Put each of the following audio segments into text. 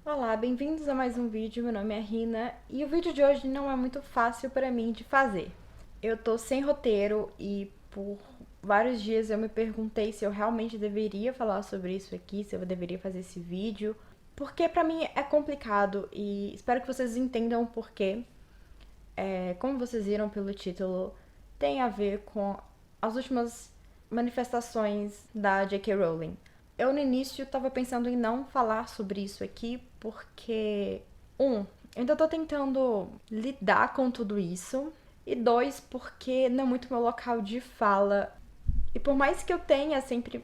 Olá, bem-vindos a mais um vídeo. Meu nome é Rina e o vídeo de hoje não é muito fácil para mim de fazer. Eu tô sem roteiro e por vários dias eu me perguntei se eu realmente deveria falar sobre isso aqui, se eu deveria fazer esse vídeo, porque pra mim é complicado e espero que vocês entendam o porquê. Como vocês viram pelo título, tem a ver com as últimas manifestações da J.K. Rowling. Eu no início tava pensando em não falar sobre isso aqui porque, eu ainda tô tentando lidar com tudo isso, e dois, porque não é muito meu local de fala. E por mais que eu tenha sempre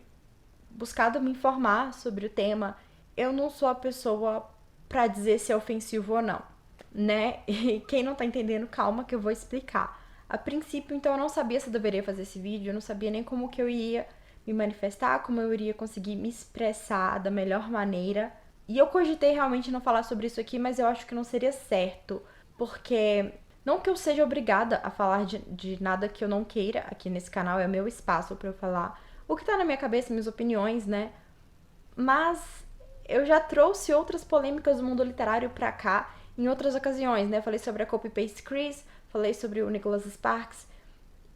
buscado me informar sobre o tema, eu não sou a pessoa pra dizer se é ofensivo ou não, né? E quem não tá entendendo, calma que eu vou explicar. A princípio, então, eu não sabia se eu deveria fazer esse vídeo, eu não sabia nem como que eu ia me manifestar, como eu iria conseguir me expressar da melhor maneira. E eu cogitei realmente não falar sobre isso aqui, mas eu acho que não seria certo, porque não que eu seja obrigada a falar de nada que eu não queira aqui nesse canal, é meu espaço pra eu falar o que tá na minha cabeça, minhas opiniões, né? Mas eu já trouxe outras polêmicas do mundo literário pra cá em outras ocasiões, né? Falei sobre a Copy Paste Chris, falei sobre o Nicholas Sparks,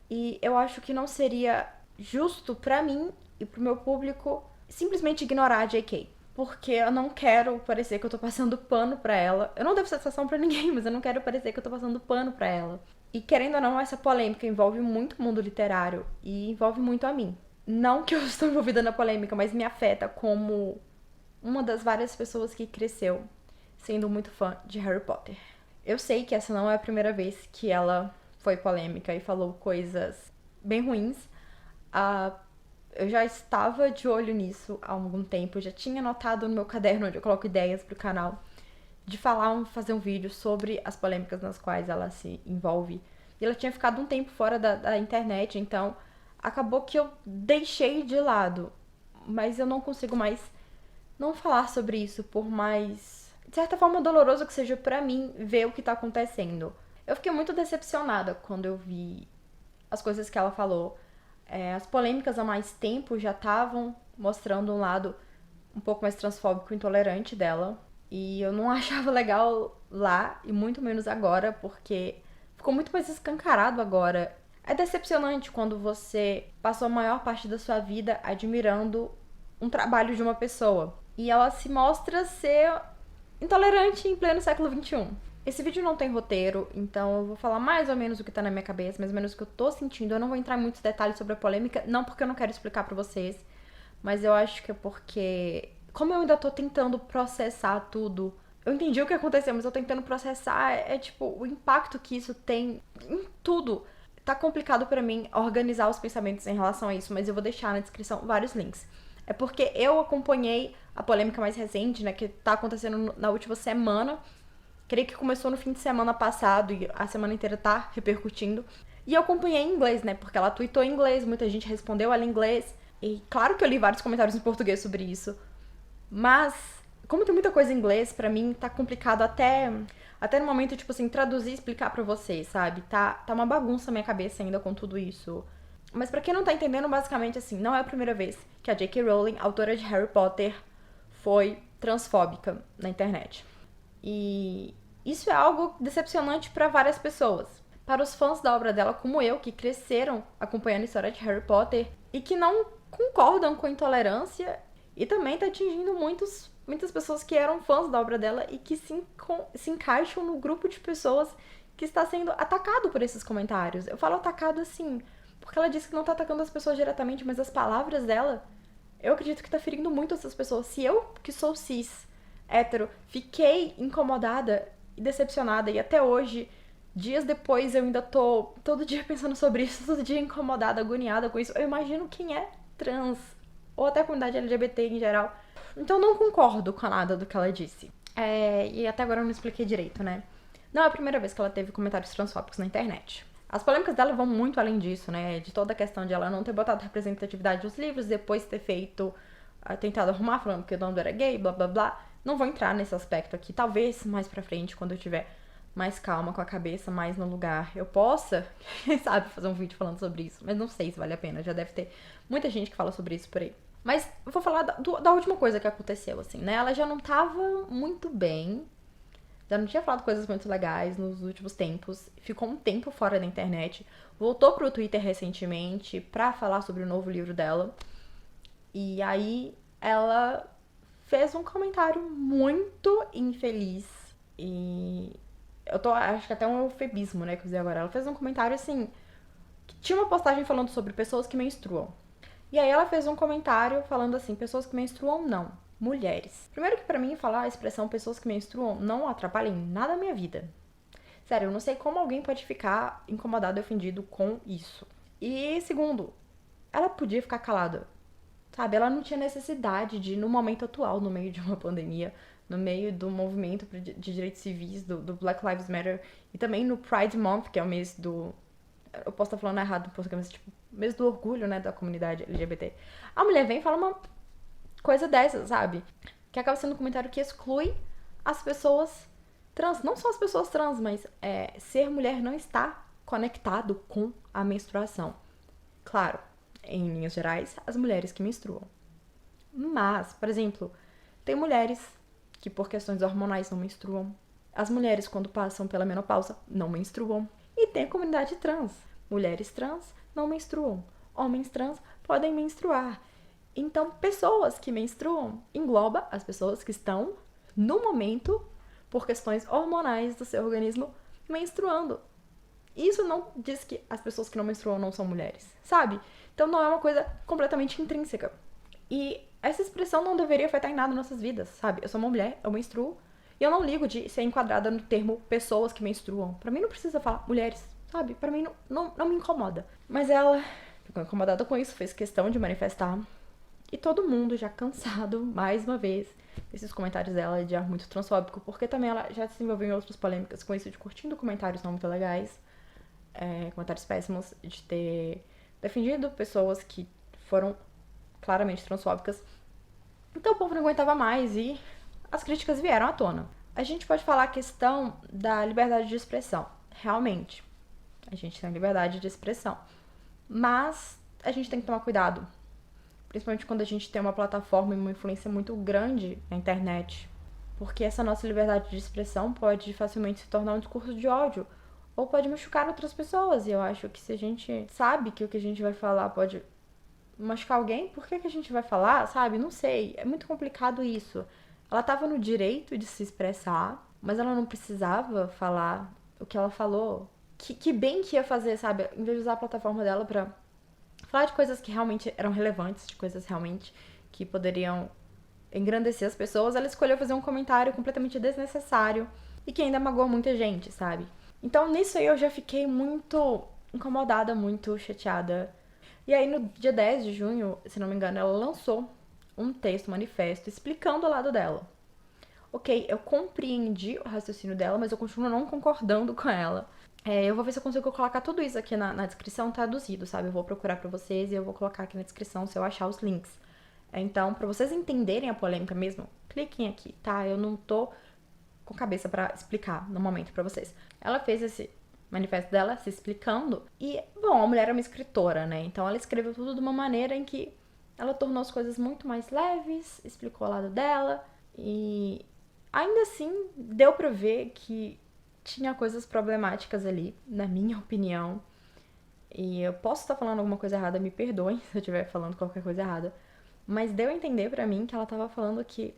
e eu acho que não seria justo pra mim e pro meu público simplesmente ignorar a JK. Porque eu não quero parecer que eu tô passando pano pra ela. Eu não devo satisfação pra ninguém, mas eu não quero parecer que eu tô passando pano pra ela. E querendo ou não, essa polêmica envolve muito o mundo literário e envolve muito a mim. Não que eu estou envolvida na polêmica, mas me afeta como uma das várias pessoas que cresceu sendo muito fã de Harry Potter. Eu sei que essa não é a primeira vez que ela foi polêmica e falou coisas bem ruins. Uh, eu já estava de olho nisso há algum tempo, eu já tinha anotado no meu caderno onde eu coloco ideias pro canal de fazer um vídeo sobre as polêmicas nas quais ela se envolve. E ela tinha ficado um tempo fora da internet, então acabou que eu deixei de lado. Mas eu não consigo mais não falar sobre isso, por mais, de certa forma, doloroso que seja pra mim ver o que tá acontecendo. Eu fiquei muito decepcionada quando eu vi as coisas que ela falou. As polêmicas há mais tempo já estavam mostrando um lado um pouco mais transfóbico e intolerante dela. E eu não achava legal lá, e muito menos agora, porque ficou muito mais escancarado agora. É decepcionante quando você passou a maior parte da sua vida admirando um trabalho de uma pessoa e ela se mostra ser intolerante em pleno século XXI. Esse vídeo não tem roteiro, então eu vou falar mais ou menos o que tá na minha cabeça, mais ou menos o que eu tô sentindo. Eu não vou entrar em muitos detalhes sobre a polêmica, não porque eu não quero explicar pra vocês, mas eu acho que é porque, como eu ainda tô tentando processar tudo, eu entendi o que aconteceu, mas eu tô tentando processar, tipo, o impacto que isso tem em tudo. Tá complicado pra mim organizar os pensamentos em relação a isso, mas eu vou deixar na descrição vários links. É porque eu acompanhei a polêmica mais recente, né, que tá acontecendo na última semana. Creio que começou no fim de semana passado e a semana inteira tá repercutindo. E eu acompanhei em inglês, né, porque ela tweetou em inglês, muita gente respondeu ela em inglês. E claro que eu li vários comentários em português sobre isso. Mas, como tem muita coisa em inglês, pra mim tá complicado até no momento, tipo assim, traduzir e explicar pra vocês, sabe? Tá uma bagunça na minha cabeça ainda com tudo isso. Mas pra quem não tá entendendo, basicamente assim, não é a primeira vez que a J.K. Rowling, autora de Harry Potter, foi transfóbica na internet. E isso é algo decepcionante pra várias pessoas. Para os fãs da obra dela, como eu, que cresceram acompanhando a história de Harry Potter e que não concordam com a intolerância, e também tá atingindo muitas pessoas que eram fãs da obra dela e que se encaixam no grupo de pessoas que está sendo atacado por esses comentários. Eu falo atacado assim, porque ela disse que não tá atacando as pessoas diretamente, mas as palavras dela, eu acredito que tá ferindo muito essas pessoas. Se eu, que sou cis, hétero, fiquei incomodada e decepcionada, e até hoje, dias depois, eu ainda tô todo dia pensando sobre isso, todo dia incomodada, agoniada com isso, eu imagino quem é trans, ou até a comunidade LGBT em geral. Então eu não concordo com nada do que ela disse. E até agora eu não expliquei direito, né? Não é a primeira vez que ela teve comentários transfóbicos na internet. As polêmicas dela vão muito além disso, né? De toda a questão de ela não ter botado representatividade nos livros, depois ter feito, tentado arrumar, falando que o Dumbledore era gay, blá blá blá. Não vou entrar nesse aspecto aqui. Talvez mais pra frente, quando eu tiver mais calma, com a cabeça mais no lugar, eu possa, quem sabe, fazer um vídeo falando sobre isso. Mas não sei se vale a pena. Já deve ter muita gente que fala sobre isso por aí. Mas eu vou falar da última coisa que aconteceu, assim, né? Ela já não tava muito bem, já não tinha falado coisas muito legais nos últimos tempos, ficou um tempo fora da internet, voltou pro Twitter recentemente pra falar sobre o novo livro dela. E aí ela fez um comentário muito infeliz. E acho que até um eufemismo, né, que eu usei agora. Ela fez um comentário assim, que tinha uma postagem falando sobre pessoas que menstruam. E aí ela fez um comentário falando assim, pessoas que menstruam não, mulheres. Primeiro que pra mim falar a expressão pessoas que menstruam não atrapalha em nada a minha vida. Sério, eu não sei como alguém pode ficar incomodado e ofendido com isso. E segundo, ela podia ficar calada. Sabe, ela não tinha necessidade de, no momento atual, no meio de uma pandemia, no meio do movimento de direitos civis, do Black Lives Matter, e também no Pride Month, que é o mês do... Eu posso estar falando errado em português, mas tipo, mês do orgulho, né, da comunidade LGBT. A mulher vem e fala uma coisa dessa, sabe? Que acaba sendo um comentário que exclui as pessoas trans. Não só as pessoas trans, mas ser mulher não está conectado com a menstruação. Claro, em linhas gerais, as mulheres que menstruam. Mas, por exemplo, tem mulheres que por questões hormonais não menstruam. As mulheres, quando passam pela menopausa, não menstruam. E tem a comunidade trans. Mulheres trans não menstruam. Homens trans podem menstruar. Então, pessoas que menstruam engloba as pessoas que estão, no momento, por questões hormonais do seu organismo, menstruando. Isso não diz que as pessoas que não menstruam não são mulheres, sabe? Então não é uma coisa completamente intrínseca. E essa expressão não deveria afetar em nada nossas vidas, sabe? Eu sou uma mulher, eu menstruo, e eu não ligo de ser enquadrada no termo pessoas que menstruam. Pra mim não precisa falar mulheres, sabe? Pra mim não me incomoda. Mas ela ficou incomodada com isso, fez questão de manifestar. E todo mundo já cansado, mais uma vez, desses comentários dela de ar muito transfóbico, porque também ela já se envolveu em outras polêmicas com isso de curtindo comentários não muito legais, comentários péssimos, de ter defendido pessoas que foram claramente transfóbicas. Então o povo não aguentava mais e as críticas vieram à tona. A gente pode falar a questão da liberdade de expressão. Realmente, a gente tem liberdade de expressão. Mas a gente tem que tomar cuidado. Principalmente quando a gente tem uma plataforma e uma influência muito grande na internet. Porque essa nossa liberdade de expressão pode facilmente se tornar um discurso de ódio. Ou pode machucar outras pessoas. E eu acho que se a gente sabe que o que a gente vai falar pode machucar alguém, por que a gente vai falar, sabe? Não sei. É muito complicado isso. Ela tava no direito de se expressar, mas ela não precisava falar o que ela falou. Que bem que ia fazer, sabe? Em vez de usar a plataforma dela pra falar de coisas que realmente eram relevantes, de coisas realmente que poderiam engrandecer as pessoas, ela escolheu fazer um comentário completamente desnecessário e que ainda magoou muita gente, sabe? Então nisso aí eu já fiquei muito incomodada, muito chateada. E aí no dia 10 de junho, se não me engano, ela lançou um texto, um manifesto, explicando o lado dela. Ok, eu compreendi o raciocínio dela, mas eu continuo não concordando com ela. Eu vou ver se eu consigo colocar tudo isso aqui na descrição traduzido, sabe? Eu vou procurar pra vocês e eu vou colocar aqui na descrição se eu achar os links. Então, pra vocês entenderem a polêmica mesmo, cliquem aqui, tá? Eu não tô com cabeça pra explicar no momento pra vocês. Ela fez esse manifesto dela se explicando e, bom, a mulher é uma escritora, né? Então ela escreveu tudo de uma maneira em que ela tornou as coisas muito mais leves, explicou o lado dela e ainda assim deu pra ver que tinha coisas problemáticas ali, na minha opinião. E eu posso estar falando alguma coisa errada, me perdoem se eu estiver falando qualquer coisa errada. Mas deu a entender pra mim que ela tava falando que...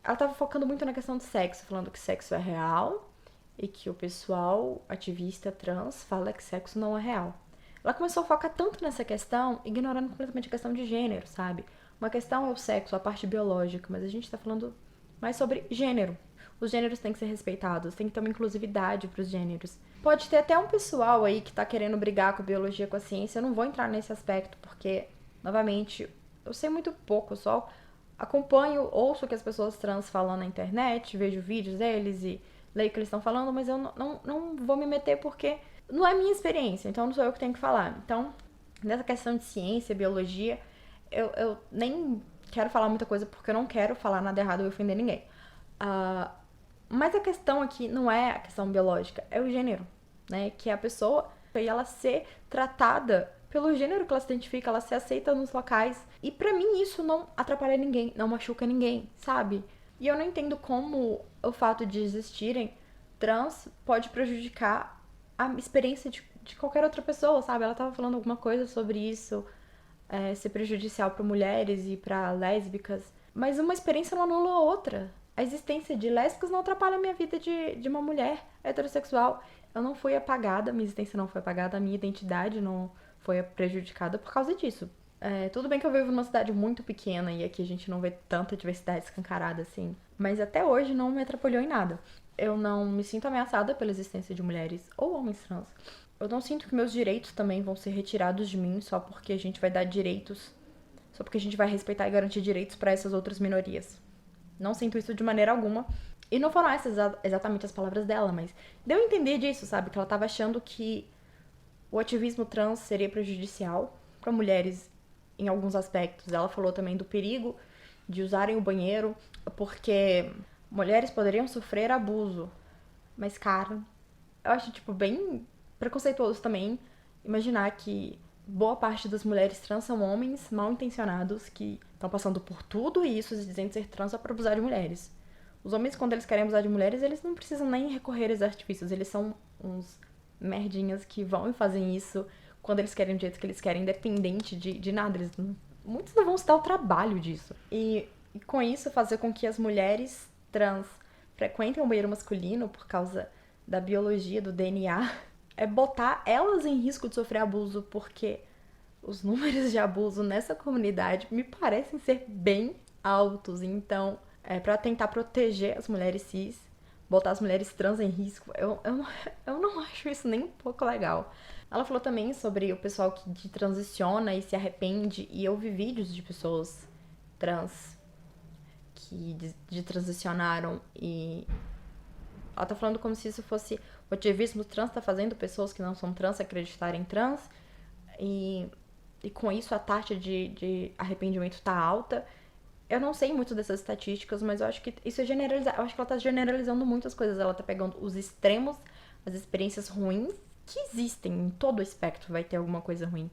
Ela tava focando muito na questão do sexo, falando que sexo é real e que o pessoal ativista trans fala que sexo não é real. Ela começou a focar tanto nessa questão, ignorando completamente a questão de gênero, sabe? Uma questão é o sexo, a parte biológica, mas a gente tá falando mais sobre gênero. Os gêneros têm que ser respeitados, tem que ter uma inclusividade pros gêneros. Pode ter até um pessoal aí que tá querendo brigar com a biologia, com a ciência, eu não vou entrar nesse aspecto, porque, novamente, eu sei muito pouco, só acompanho, ouço o que as pessoas trans falam na internet, vejo vídeos deles e leio o que eles estão falando, mas eu não vou me meter porque não é minha experiência, então não sou eu que tenho que falar. Então, nessa questão de ciência, biologia, eu nem quero falar muita coisa porque eu não quero falar nada errado e ofender ninguém. Mas a questão aqui não é a questão biológica, é o gênero, né? Que é a pessoa e ela ser tratada pelo gênero que ela se identifica, ela se aceita nos locais. E pra mim isso não atrapalha ninguém, não machuca ninguém, sabe? E eu não entendo como o fato de existirem trans pode prejudicar a experiência de qualquer outra pessoa, sabe? Ela tava falando alguma coisa sobre isso, ser prejudicial pra mulheres e pra lésbicas. Mas uma experiência não anula a outra. A existência de lésbicas não atrapalha a minha vida de uma mulher heterossexual. Eu não fui apagada, minha existência não foi apagada, a minha identidade não foi prejudicada por causa disso. Tudo bem que eu vivo numa cidade muito pequena e aqui a gente não vê tanta diversidade escancarada assim, mas até hoje não me atrapalhou em nada. Eu não me sinto ameaçada pela existência de mulheres ou homens trans. Eu não sinto que meus direitos também vão ser retirados de mim só porque a gente vai dar direitos, só porque a gente vai respeitar e garantir direitos para essas outras minorias. Não sinto isso de maneira alguma. E não foram essas exatamente as palavras dela, mas deu a entender disso, sabe? Que ela tava achando que o ativismo trans seria prejudicial para mulheres em alguns aspectos. Ela falou também do perigo de usarem o banheiro porque mulheres poderiam sofrer abuso. Mas, cara, eu acho, tipo, bem preconceituoso também imaginar que boa parte das mulheres trans são homens mal intencionados que estão passando por tudo isso e dizendo ser trans só pra abusar de mulheres. Os homens, quando eles querem abusar de mulheres, eles não precisam nem recorrer a esses artifícios. Eles são uns merdinhas que vão e fazem isso quando eles querem do jeito que eles querem, independente de nada. Muitos não vão se dar o trabalho disso. E com isso, fazer com que as mulheres trans frequentem o banheiro masculino por causa da biologia, do DNA, é botar elas em risco de sofrer abuso, porque os números de abuso nessa comunidade me parecem ser bem altos. Então, pra tentar proteger as mulheres cis, botar as mulheres trans em risco, eu não acho isso nem um pouco legal. Ela falou também sobre o pessoal que transiciona e se arrepende, e eu vi vídeos de pessoas trans que transicionaram e ela tá falando como se isso fosse o ativismo trans tá fazendo pessoas que não são trans acreditarem trans e com isso a taxa de arrependimento tá alta. Eu não sei muito dessas estatísticas, mas eu acho que isso é generalizar. Eu acho que ela tá generalizando muitas coisas. Ela tá pegando os extremos, as experiências ruins que existem em todo o espectro. Vai ter alguma coisa ruim.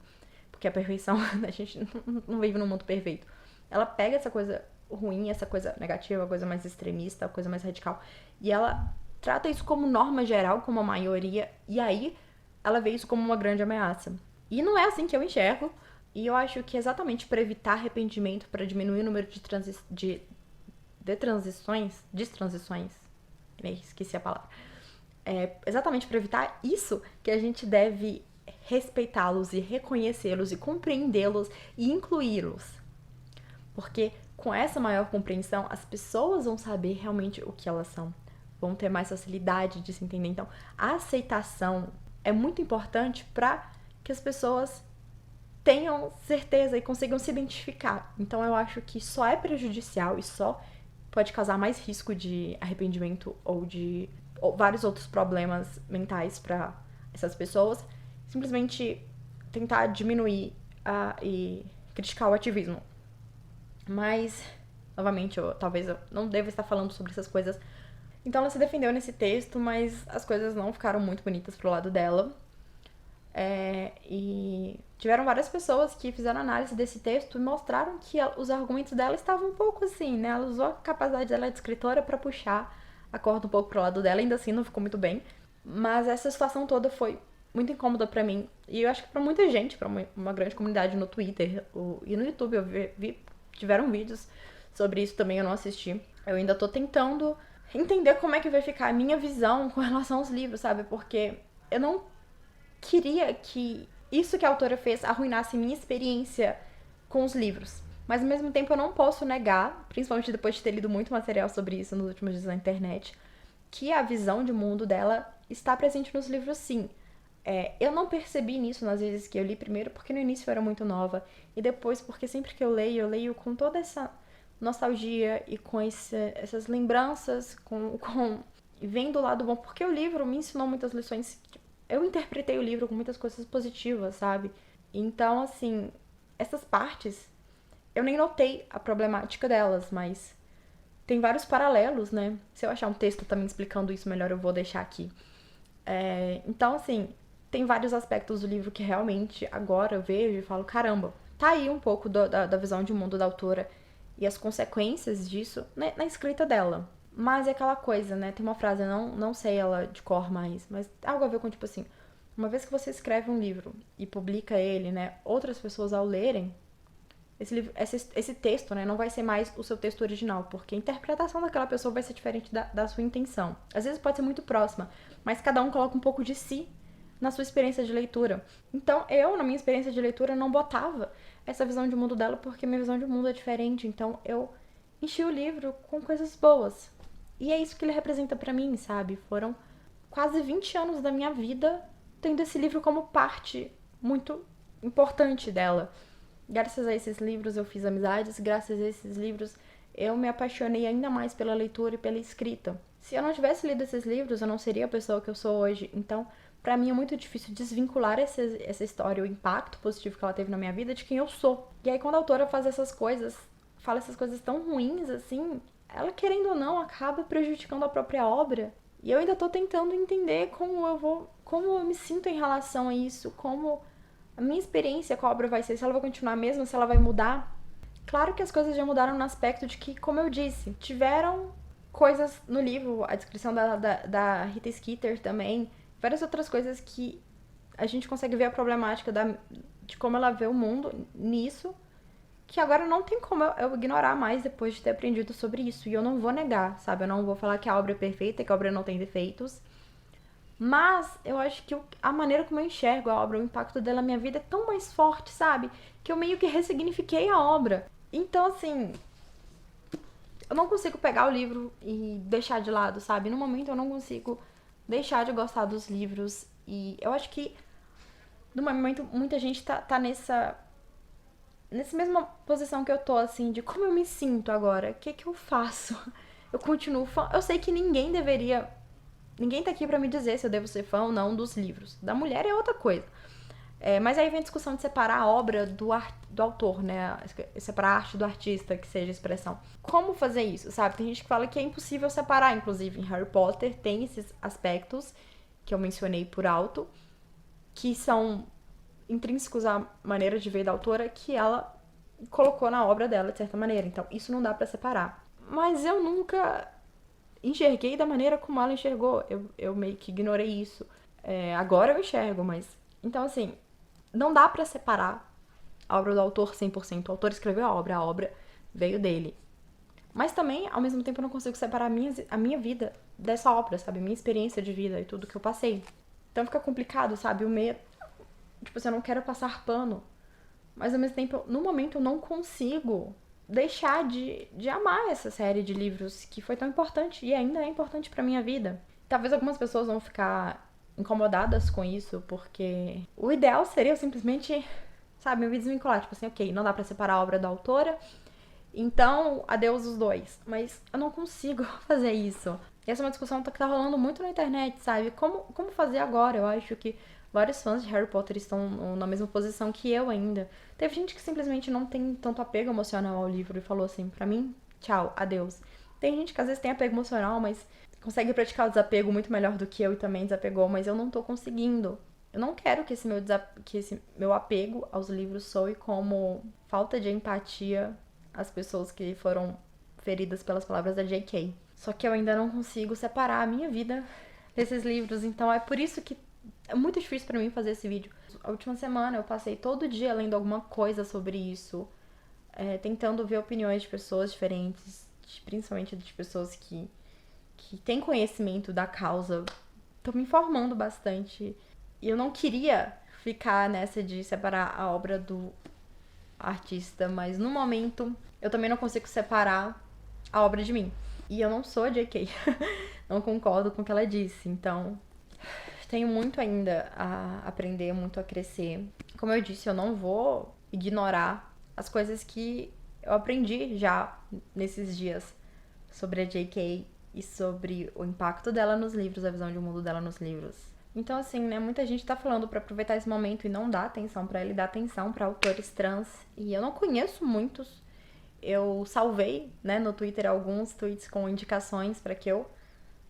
Porque a perfeição, a gente não vive num mundo perfeito. Ela pega essa coisa ruim, essa coisa negativa, a coisa mais extremista, a coisa mais radical, e ela trata isso como norma geral, como a maioria, e aí ela vê isso como uma grande ameaça. E não é assim que eu enxergo, e eu acho que exatamente para evitar arrependimento, para diminuir o número de destransições, esqueci a palavra, exatamente para evitar isso que a gente deve respeitá-los e reconhecê-los e compreendê-los e incluí-los. Porque com essa maior compreensão, as pessoas vão saber realmente o que elas são. Vão ter mais facilidade de se entender. Então, a aceitação é muito importante para que as pessoas tenham certeza e consigam se identificar. Então, eu acho que só é prejudicial e só pode causar mais risco de arrependimento ou vários outros problemas mentais para essas pessoas. Simplesmente tentar diminuir e criticar o ativismo. Mas, novamente, talvez eu não deva estar falando sobre essas coisas. Então ela se defendeu nesse texto, mas as coisas não ficaram muito bonitas pro lado dela. E tiveram várias pessoas que fizeram análise desse texto e mostraram que os argumentos dela estavam um pouco assim, né? Ela usou a capacidade dela de escritora pra puxar a corda um pouco pro lado dela, ainda assim não ficou muito bem. Mas essa situação toda foi muito incômoda pra mim. E eu acho que pra muita gente, pra uma grande comunidade no Twitter e no YouTube, eu vi tiveram vídeos sobre isso também, eu não assisti. Eu ainda tô tentando entender como é que vai ficar a minha visão com relação aos livros, sabe? Porque eu não queria que isso que a autora fez arruinasse minha experiência com os livros. Mas ao mesmo tempo eu não posso negar, principalmente depois de ter lido muito material sobre isso nos últimos dias na internet, que a visão de mundo dela está presente nos livros sim. Eu não percebi nisso nas vezes que eu li primeiro, porque no início eu era muito nova, e depois porque sempre que eu leio com toda essa nostalgia e com essas lembranças, vendo o lado bom, porque o livro me ensinou muitas lições. Eu interpretei o livro com muitas coisas positivas, sabe? Então, assim, essas partes, eu nem notei a problemática delas, mas tem vários paralelos, né? Se eu achar um texto também explicando isso melhor, eu vou deixar aqui. Então, assim, tem vários aspectos do livro que realmente agora eu vejo e falo, caramba, tá aí um pouco da visão de mundo da autora e as consequências disso, né, na escrita dela. Mas é aquela coisa, né? Tem uma frase, eu não sei ela de cor mais, mas algo a ver com, tipo assim, uma vez que você escreve um livro e publica ele, né, outras pessoas ao lerem, esse texto, né, não vai ser mais o seu texto original, porque a interpretação daquela pessoa vai ser diferente da sua intenção. Às vezes pode ser muito próxima, mas cada um coloca um pouco de si na sua experiência de leitura. Então, eu, na minha experiência de leitura, não botava essa visão de mundo dela, porque minha visão de mundo é diferente. Então, eu enchi o livro com coisas boas. E é isso que ele representa pra mim, sabe? Foram quase 20 anos da minha vida tendo esse livro como parte muito importante dela. Graças a esses livros eu fiz amizades, graças a esses livros eu me apaixonei ainda mais pela leitura e pela escrita. Se eu não tivesse lido esses livros, eu não seria a pessoa que eu sou hoje. Então, pra mim é muito difícil desvincular essa história, o impacto positivo que ela teve na minha vida, de quem eu sou. E aí, quando a autora faz essas coisas, fala essas coisas tão ruins assim, ela, querendo ou não, acaba prejudicando a própria obra. E eu ainda tô tentando entender como eu me sinto em relação a isso, como a minha experiência com a obra vai ser, se ela vai continuar mesmo, se ela vai mudar. Claro que as coisas já mudaram no aspecto de que, como eu disse, tiveram coisas no livro, a descrição da Rita Skeeter também, várias outras coisas que a gente consegue ver a problemática de como ela vê o mundo nisso, que agora não tem como eu ignorar mais depois de ter aprendido sobre isso. E eu não vou negar, sabe? Eu não vou falar que a obra é perfeita, que a obra não tem defeitos. Mas eu acho que a maneira como eu enxergo a obra, o impacto dela na minha vida é tão mais forte, sabe? Que eu meio que ressignifiquei a obra. Então, assim, eu não consigo pegar o livro e deixar de lado, sabe? No momento eu não consigo deixar de gostar dos livros. E eu acho que, no momento, muita gente tá nessa mesma posição que eu tô, assim, de como eu me sinto agora. O que eu faço? Eu continuo fã. Eu sei que ninguém deveria. Ninguém tá aqui pra me dizer se eu devo ser fã ou não dos livros. Da mulher é outra coisa. Mas aí vem a discussão de separar a obra do autor, né? Separar a arte do artista, que seja a expressão. Como fazer isso, sabe? Tem gente que fala que é impossível separar. Inclusive, em Harry Potter tem esses aspectos que eu mencionei por alto, que são intrínsecos à maneira de ver da autora, que ela colocou na obra dela, de certa maneira. Então, isso não dá pra separar. Mas eu nunca enxerguei da maneira como ela enxergou. Eu meio que ignorei isso. Agora eu enxergo, mas... Então, assim, não dá pra separar a obra do autor 100%. O autor escreveu a obra veio dele. Mas também, ao mesmo tempo, eu não consigo separar a minha vida dessa obra, sabe? A minha experiência de vida e tudo que eu passei. Então fica complicado, sabe? O meio... Tipo assim, eu não quero passar pano. Mas, ao mesmo tempo, no momento, eu não consigo deixar de amar essa série de livros que foi tão importante e ainda é importante pra minha vida. Talvez algumas pessoas vão ficar incomodadas com isso, porque o ideal seria eu simplesmente, sabe, me desvincular. Tipo assim, ok, não dá pra separar a obra da autora, então adeus os dois. Mas eu não consigo fazer isso. E essa é uma discussão que tá rolando muito na internet, sabe? Como fazer agora? Eu acho que vários fãs de Harry Potter estão na mesma posição que eu ainda. Teve gente que simplesmente não tem tanto apego emocional ao livro e falou assim, pra mim, tchau, adeus. Tem gente que às vezes tem apego emocional, mas consegue praticar o desapego muito melhor do que eu e também desapegou, mas eu não tô conseguindo. Eu não quero que esse meu apego aos livros soe como falta de empatia às pessoas que foram feridas pelas palavras da J.K. Só que eu ainda não consigo separar a minha vida desses livros, então é por isso que é muito difícil pra mim fazer esse vídeo. A última semana eu passei todo dia lendo alguma coisa sobre isso, tentando ver opiniões de pessoas diferentes, principalmente de pessoas que têm conhecimento da causa. Tô me informando bastante. E eu não queria ficar nessa de separar a obra do artista, mas no momento eu também não consigo separar a obra de mim. E eu não sou a J.K. Não concordo com o que ela disse, então tenho muito ainda a aprender, muito a crescer. Como eu disse, eu não vou ignorar as coisas que eu aprendi já nesses dias sobre a J.K. e sobre o impacto dela nos livros, a visão de mundo dela nos livros. Então, assim, né, muita gente tá falando pra aproveitar esse momento e não dar atenção pra ele, dar atenção pra autores trans. E eu não conheço muitos. Eu salvei, né, no Twitter alguns tweets com indicações pra que eu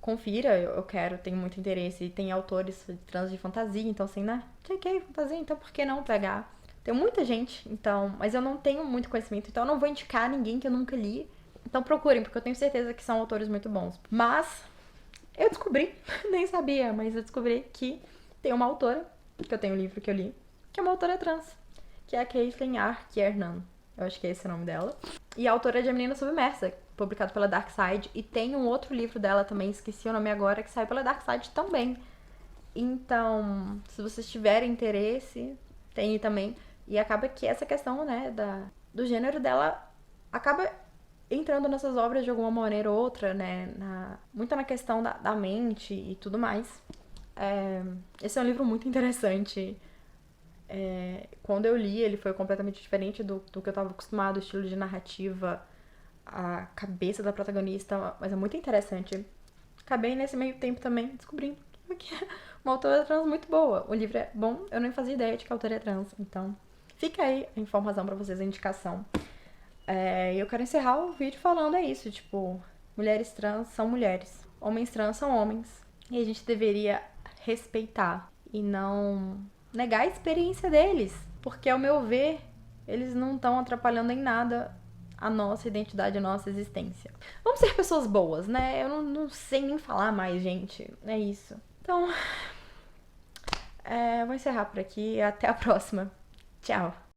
confira, eu quero, tenho muito interesse. E tem autores trans de fantasia, então assim, né? JK, fantasia, então por que não pegar? Tem muita gente, então, mas eu não tenho muito conhecimento, então eu não vou indicar ninguém que eu nunca li. Então procurem, porque eu tenho certeza que são autores muito bons. Mas eu descobri, nem sabia, mas eu descobri que tem uma autora, que eu tenho um livro que eu li, que é uma autora trans, que é a Caitlin R. Kiernan. Eu acho que é esse o nome dela. E a autora é de A Menina Submersa, publicado pela Dark Side. E tem um outro livro dela também, esqueci o nome agora, que saiu pela Dark Side também. Então, se vocês tiverem interesse, tem também. E acaba que essa questão, né, do gênero dela acaba entrando nessas obras de alguma maneira ou outra, né? Muito na questão da mente e tudo mais. Esse é um livro muito interessante. Quando eu li, ele foi completamente diferente do que eu estava acostumado, o estilo de narrativa, a cabeça da protagonista, mas é muito interessante. Acabei nesse meio tempo também descobrindo que é uma autora trans muito boa. O livro é bom, eu nem fazia ideia de que a autora é trans, então fica aí a informação pra vocês, a indicação. E eu quero encerrar o vídeo falando isso, tipo, mulheres trans são mulheres, homens trans são homens, e a gente deveria respeitar e não negar a experiência deles, porque ao meu ver, eles não estão atrapalhando em nada a nossa identidade, a nossa existência. Vamos ser pessoas boas, né? Eu não sei nem falar mais, gente. É isso. Então, vou encerrar por aqui. Até a próxima. Tchau.